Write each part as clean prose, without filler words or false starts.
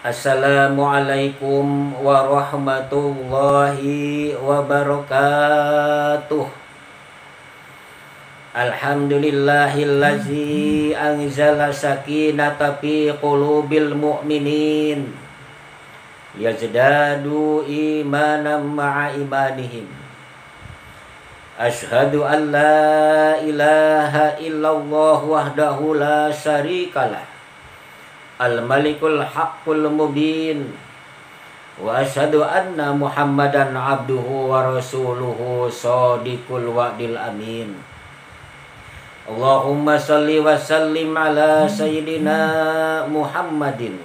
Assalamualaikum warahmatullahi wabarakatuh. Alhamdulillahillazi anzala sakinata fi qulubil mu'minin yazdadu imanan ma'a imanihim. Ashhadu an la ilaha illallah wahdahu la syarikalah al-malikul haqqul mubin wa asyhadu anna muhammadan abduhu wa rasuluhu shadiqul wa'dil amin. Allahumma salli wa sallim ala sayyidina Muhammadin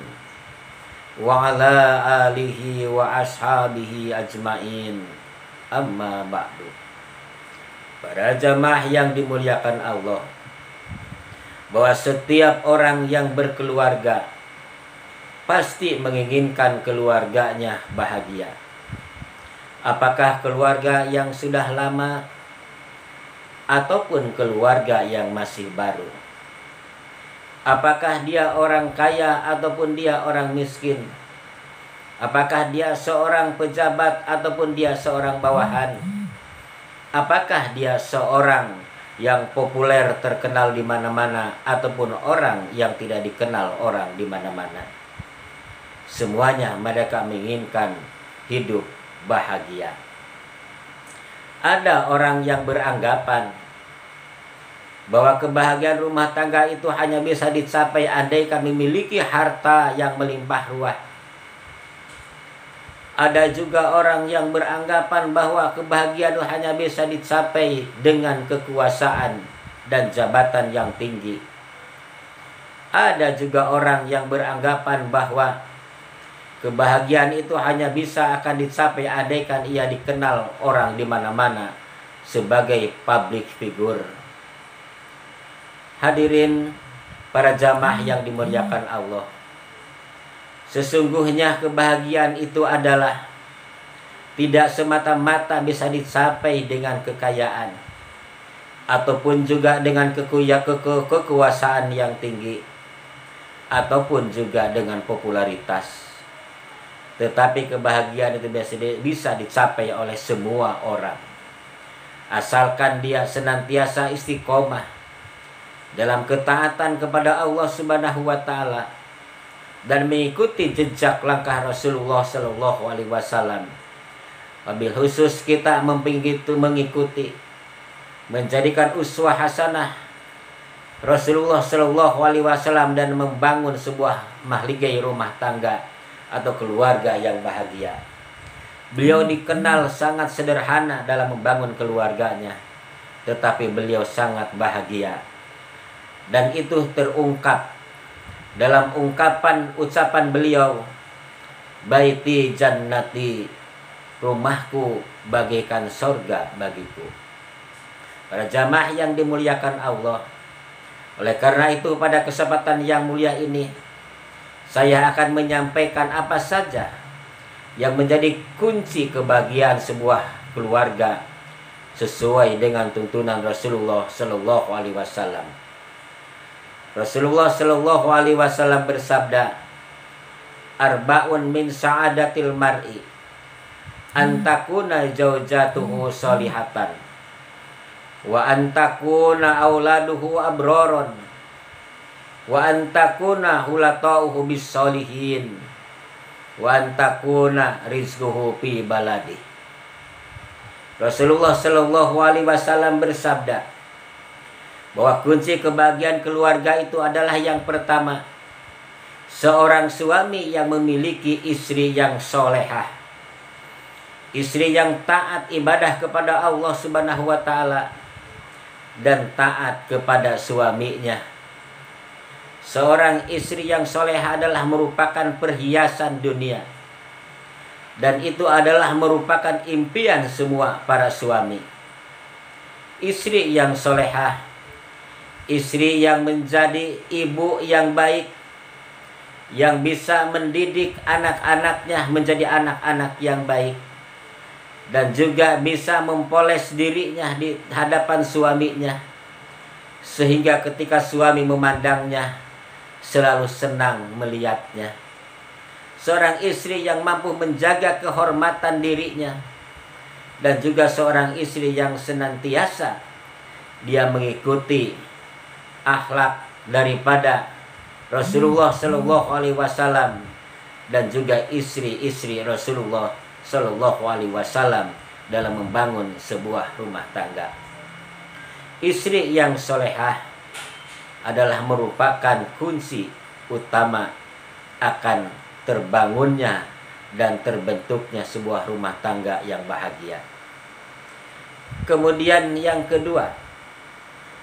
wa ala alihi wa ashabihi ajmain, amma ba'du. Para jamaah yang dimuliakan Allah, bahwa setiap orang yang berkeluarga pasti menginginkan keluarganya bahagia. Apakah keluarga yang sudah lama ataupun keluarga yang masih baru? Apakah dia orang kaya ataupun dia orang miskin? Apakah dia seorang pejabat ataupun dia seorang bawahan? Apakah dia seorang yang populer terkenal di mana-mana ataupun orang yang tidak dikenal orang di mana-mana? Semuanya mereka menginginkan hidup bahagia. Ada orang yang beranggapan bahwa kebahagiaan rumah tangga itu hanya bisa dicapai andaikan memiliki harta yang melimpah ruah. Ada juga orang yang beranggapan bahwa kebahagiaan hanya bisa dicapai dengan kekuasaan dan jabatan yang tinggi. Ada juga orang yang beranggapan bahwa kebahagiaan itu hanya bisa akan dicapai andaikan ia dikenal orang di mana-mana sebagai public figure. Hadirin para jamaah yang dimuliakan Allah, sesungguhnya kebahagiaan itu adalah tidak semata-mata bisa dicapai dengan kekayaan ataupun juga dengan kekuasaan yang tinggi ataupun juga dengan popularitas. Tetapi kebahagiaan itu bisa dicapai oleh semua orang, asalkan dia senantiasa istiqomah dalam ketaatan kepada Allah Subhanahu wa taala dan mengikuti jejak langkah Rasulullah Shallallahu alaihi wasallam. Wabil khusus kita mengikuti, menjadikan uswah hasanah Rasulullah Shallallahu alaihi wasallam dan membangun sebuah mahligai rumah tangga atau keluarga yang bahagia. Beliau dikenal sangat sederhana dalam membangun keluarganya, tetapi beliau sangat bahagia. Dan itu terungkap dalam ucapan beliau, baiti jannati, rumahku bagaikan sorga bagiku. Para jamaah yang dimuliakan Allah, oleh karena itu pada kesempatan yang mulia ini saya akan menyampaikan apa saja yang menjadi kunci kebahagiaan sebuah keluarga sesuai dengan tuntunan Rasulullah Shallallahu alaihi wasallam. Rasulullah Shallallahu alaihi wasallam bersabda, arba'un min sa'adatil mar'i antakuna zaujatuhu sholihatan wa antakuna auladuhu abroron wa antakuna hulatauhu bis sholihin wa antakuna rizquhu fi baladi. Rasulullah Shallallahu alaihi wasallam bersabda bahwa kunci kebahagiaan keluarga itu adalah yang pertama, seorang suami yang memiliki istri yang solehah, istri yang taat ibadah kepada Allah Subhanahu wa taala dan taat kepada suaminya. Seorang istri yang solehah adalah merupakan perhiasan dunia, dan itu adalah merupakan impian semua para suami. Istri yang solehah, istri yang menjadi ibu yang baik, yang bisa mendidik anak-anaknya menjadi anak-anak yang baik, dan juga bisa mempoles dirinya di hadapan suaminya, sehingga ketika suami memandangnya selalu senang melihatnya. seorang istri yang mampu menjaga kehormatan dirinya, dan juga seorang istri yang senantiasa dia mengikuti akhlak daripada Rasulullah Shallallahu Alaihi Wasallam, dan juga istri-istri Rasulullah Shallallahu Alaihi Wasallam dalam membangun sebuah rumah tangga. Istri yang solehah adalah merupakan kunci utama akan terbangunnya dan terbentuknya sebuah rumah tangga yang bahagia. Kemudian yang kedua,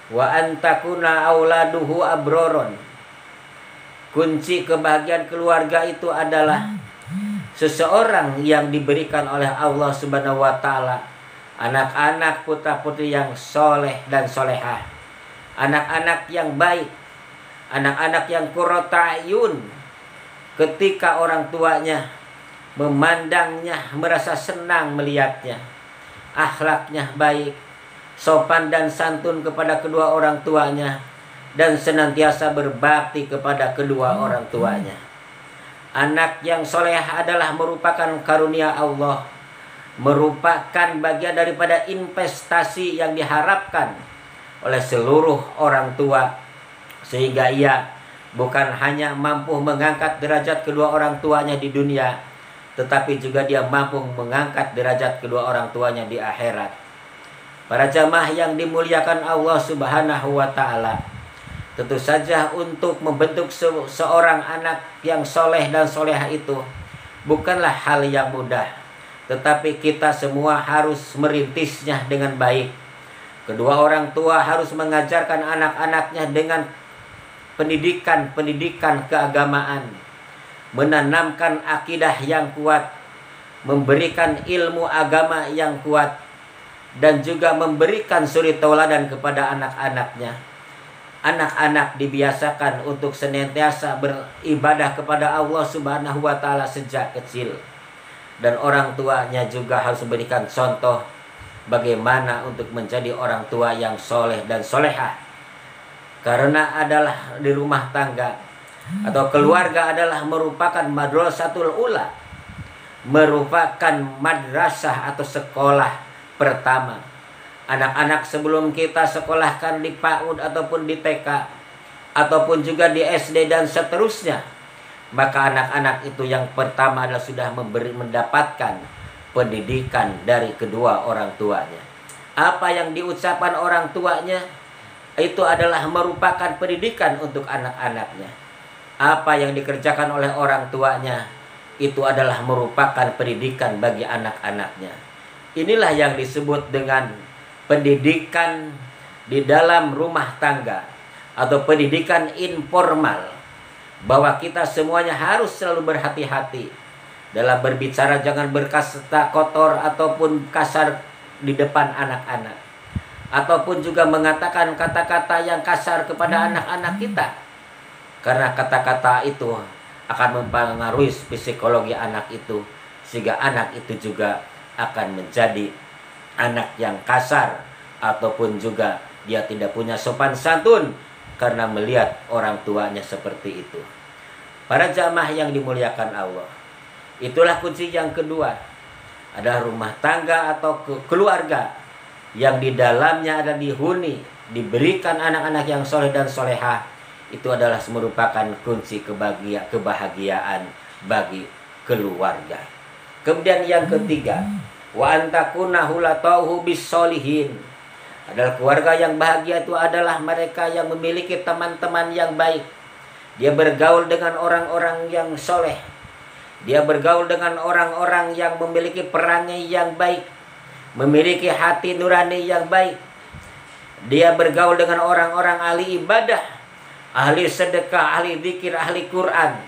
wa antakuna auladuhu abroron. Kunci kebahagiaan keluarga itu adalah seseorang yang diberikan oleh Allah Subhanahu wa taala anak-anak putra-putri yang soleh dan solehah, anak-anak yang baik, anak-anak yang qurrata ayun. Ketika orang tuanya memandangnya, merasa senang melihatnya, akhlaknya baik, sopan dan santun kepada kedua orang tuanya, dan senantiasa berbakti kepada kedua orang tuanya. Anak yang soleh adalah merupakan karunia Allah, merupakan bagian daripada investasi yang diharapkan oleh seluruh orang tua, sehingga ia bukan hanya mampu mengangkat derajat kedua orang tuanya di dunia, tetapi juga dia mampu mengangkat derajat kedua orang tuanya di akhirat. Para jamaah yang dimuliakan Allah Subhanahu wa taala, tentu saja untuk membentuk seorang anak yang soleh dan solehah itu bukanlah hal yang mudah, tetapi kita semua harus merintisnya dengan baik. Kedua orang tua harus mengajarkan anak-anaknya dengan pendidikan keagamaan, menanamkan akidah yang kuat, memberikan ilmu agama yang kuat, dan juga memberikan suri tauladan kepada anak-anaknya. Anak-anak dibiasakan untuk senantiasa beribadah kepada Allah Subhanahu wa taala sejak kecil. Dan orang tuanya juga harus memberikan contoh bagaimana untuk menjadi orang tua yang soleh dan solehah. Karena adalah di rumah tangga atau keluarga adalah merupakan madrasatul ula, merupakan madrasah atau sekolah pertama. Anak-anak sebelum kita sekolahkan di PAUD ataupun di TK ataupun juga di SD dan seterusnya, maka anak-anak itu yang pertama adalah sudah mendapatkan pendidikan dari kedua orang tuanya. Apa yang diucapkan orang tuanya itu adalah merupakan pendidikan untuk anak-anaknya. Apa yang dikerjakan oleh orang tuanya itu adalah merupakan pendidikan bagi anak-anaknya. Inilah yang disebut dengan pendidikan di dalam rumah tangga atau pendidikan informal, bahwa kita semuanya harus selalu berhati-hati dalam berbicara, jangan berkata kotor ataupun kasar di depan anak-anak, ataupun juga mengatakan kata-kata yang kasar kepada anak-anak kita, karena kata-kata itu akan mempengaruhi psikologi anak itu, sehingga anak itu juga akan menjadi anak yang kasar, ataupun juga dia tidak punya sopan santun karena melihat orang tuanya seperti itu. Para jamaah yang dimuliakan Allah, itulah kunci yang kedua, adalah rumah tangga atau keluarga yang di dalamnya ada dihuni, diberikan anak-anak yang soleh dan solehah. Itu adalah merupakan kunci kebahagiaan bagi keluarga. Kemudian yang ketiga, wa antakuna hulatauhu bisolihin, adalah keluarga yang bahagia itu adalah mereka yang memiliki teman-teman yang baik. Dia bergaul dengan orang-orang yang soleh, dia bergaul dengan orang-orang yang memiliki perangai yang baik, memiliki hati nurani yang baik. Dia bergaul dengan orang-orang ahli ibadah, ahli sedekah, ahli zikir, ahli Quran,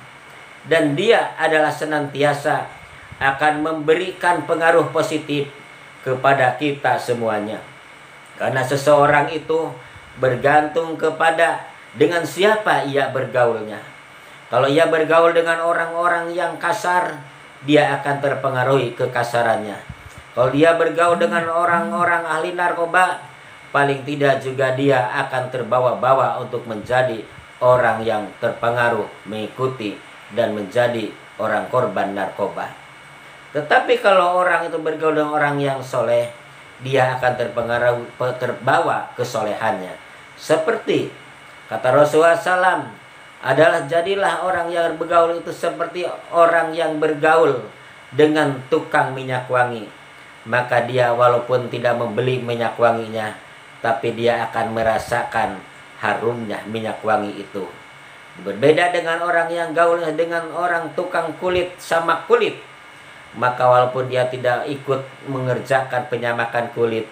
dan dia adalah senantiasa akan memberikan pengaruh positif kepada kita semuanya. Karena seseorang itu bergantung kepada dengan siapa ia bergaulnya. Kalau ia bergaul dengan orang-orang yang kasar, dia akan terpengaruhi kekasarannya. Kalau dia bergaul dengan orang-orang ahli narkoba, paling tidak juga dia akan terbawa-bawa untuk menjadi orang yang terpengaruh, mengikuti dan menjadi orang korban narkoba. Tetapi kalau orang itu bergaul dengan orang yang soleh, dia akan terbawa kesolehannya. Seperti kata Rasulullah SAW, adalah jadilah orang yang bergaul itu seperti orang yang bergaul dengan tukang minyak wangi. Maka dia walaupun tidak membeli minyak wanginya, tapi dia akan merasakan harumnya minyak wangi itu. Berbeda dengan orang yang gaul dengan orang tukang kulit sama kulit, maka walaupun dia tidak ikut mengerjakan penyamakan kulit,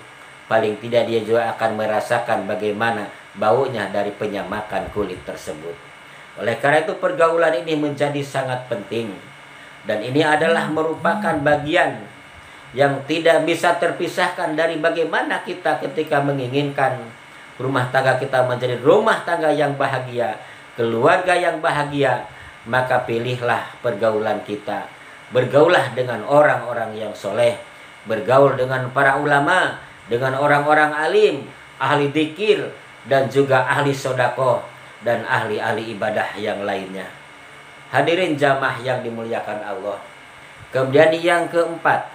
paling tidak dia juga akan merasakan bagaimana baunya dari penyamakan kulit tersebut. Oleh karena itu pergaulan ini menjadi sangat penting. Dan ini adalah merupakan bagian yang tidak bisa terpisahkan dari bagaimana kita ketika menginginkan rumah tangga kita menjadi rumah tangga yang bahagia, keluarga yang bahagia, maka pilihlah pergaulan kita. Bergaulah dengan orang-orang yang soleh, bergaul dengan para ulama, dengan orang-orang alim, ahli dzikir, dan juga ahli sedekah dan ahli-ahli ibadah yang lainnya. Hadirin jamaah yang dimuliakan Allah. Kemudian yang keempat,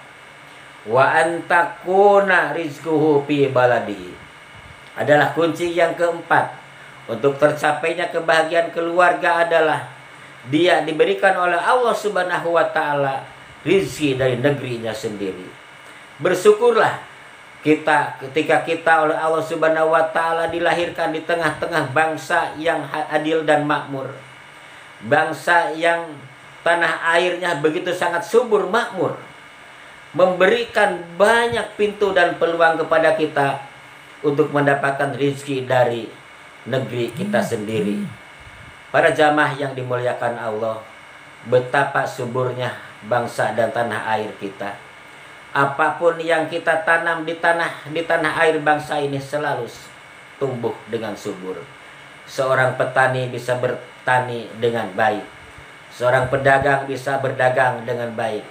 wa antakuna rizquhu fi baladihi, adalah kunci yang keempat untuk tercapainya kebahagiaan keluarga adalah dia diberikan oleh Allah Subhanahu wa taala rizki dari negerinya sendiri. Bersyukurlah kita ketika kita oleh Allah Subhanahu wa taala dilahirkan di tengah-tengah bangsa yang adil dan makmur. Bangsa yang tanah airnya begitu sangat subur makmur, memberikan banyak pintu dan peluang kepada kita untuk mendapatkan rizki dari negeri kita sendiri. Para jamaah yang dimuliakan Allah, betapa suburnya bangsa dan tanah air kita. Apapun yang kita tanam di tanah air bangsa ini selalu tumbuh dengan subur. Seorang petani bisa bertani dengan baik. Seorang pedagang bisa berdagang dengan baik.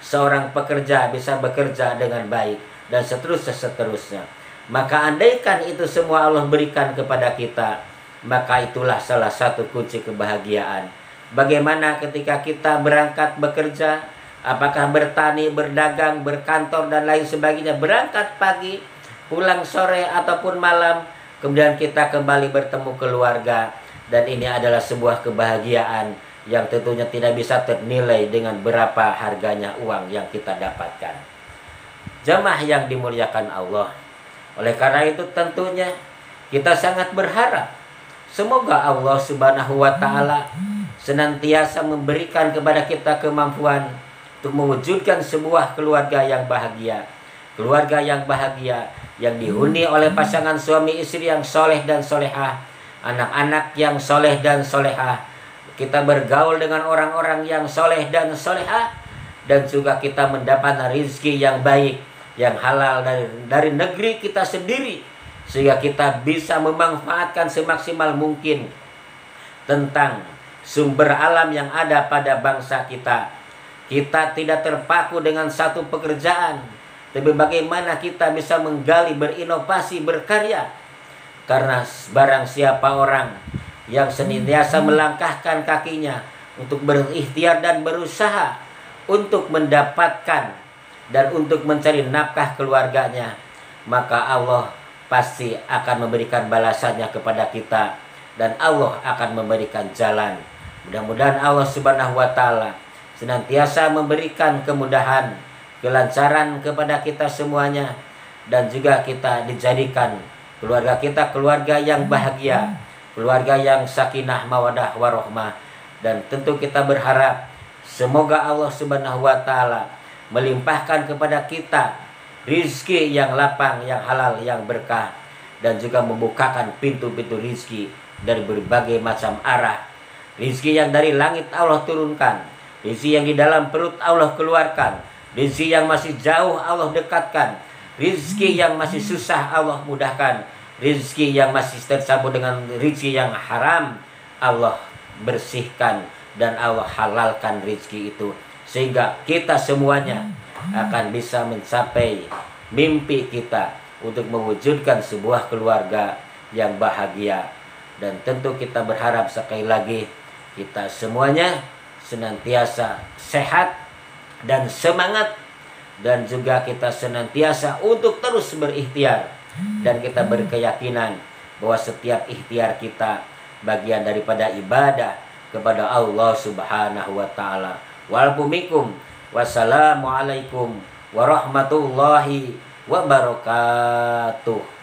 Seorang pekerja bisa bekerja dengan baik. Dan seterusnya. Maka andaikan itu semua Allah berikan kepada kita, maka itulah salah satu kunci kebahagiaan. Bagaimana ketika kita berangkat bekerja, apakah bertani, berdagang, berkantor dan lain sebagainya, berangkat pagi, pulang sore ataupun malam, kemudian kita kembali bertemu keluarga, dan ini adalah sebuah kebahagiaan yang tentunya tidak bisa ternilai dengan berapa harganya uang yang kita dapatkan. Jamaah yang dimuliakan Allah, oleh karena itu tentunya kita sangat berharap semoga Allah Subhanahu wa taala senantiasa memberikan kepada kita kemampuan untuk mewujudkan sebuah keluarga yang bahagia. Keluarga yang bahagia yang dihuni oleh pasangan suami istri yang soleh dan solehah, anak-anak yang soleh dan solehah. Kita bergaul dengan orang-orang yang soleh dan solehah, dan juga kita mendapat rezeki yang baik, yang halal dari negeri kita sendiri, sehingga kita bisa memanfaatkan semaksimal mungkin tentang sumber alam yang ada pada bangsa kita. Kita tidak terpaku dengan satu pekerjaan, tapi bagaimana kita bisa menggali, berinovasi, berkarya. Karena barang siapa orang yang senantiasa melangkahkan kakinya untuk berikhtiar dan berusaha untuk mendapatkan dan untuk mencari nafkah keluarganya, maka Allah pasti akan memberikan balasannya kepada kita, dan Allah akan memberikan jalan. Mudah-mudahan Allah Subhanahu wa taala senantiasa memberikan kemudahan, kelancaran kepada kita semuanya, dan juga kita dijadikan keluarga kita keluarga yang bahagia, keluarga yang sakinah mawadah warahmah. Dan tentu kita berharap semoga Allah Subhanahu wa taala melimpahkan kepada kita rizki yang lapang, yang halal, yang berkah, dan juga membukakan pintu-pintu rizki dari berbagai macam arah. Rizki yang dari langit Allah turunkan, rizki yang di dalam perut Allah keluarkan, rizki yang masih jauh Allah dekatkan, rizki yang masih susah Allah mudahkan, rizki yang masih tersambung dengan rizki yang haram Allah bersihkan dan Allah halalkan rizki itu, sehingga kita semuanya akan bisa mencapai mimpi kita untuk mewujudkan sebuah keluarga yang bahagia. Dan tentu kita berharap sekali lagi kita semuanya senantiasa sehat dan semangat, dan juga kita senantiasa untuk terus berikhtiar, dan kita berkeyakinan bahwa setiap ikhtiar kita bagian daripada ibadah kepada Allah Subhanahu wa taala. Walbumikum, wassalamualaikum warahmatullahi wabarakatuh.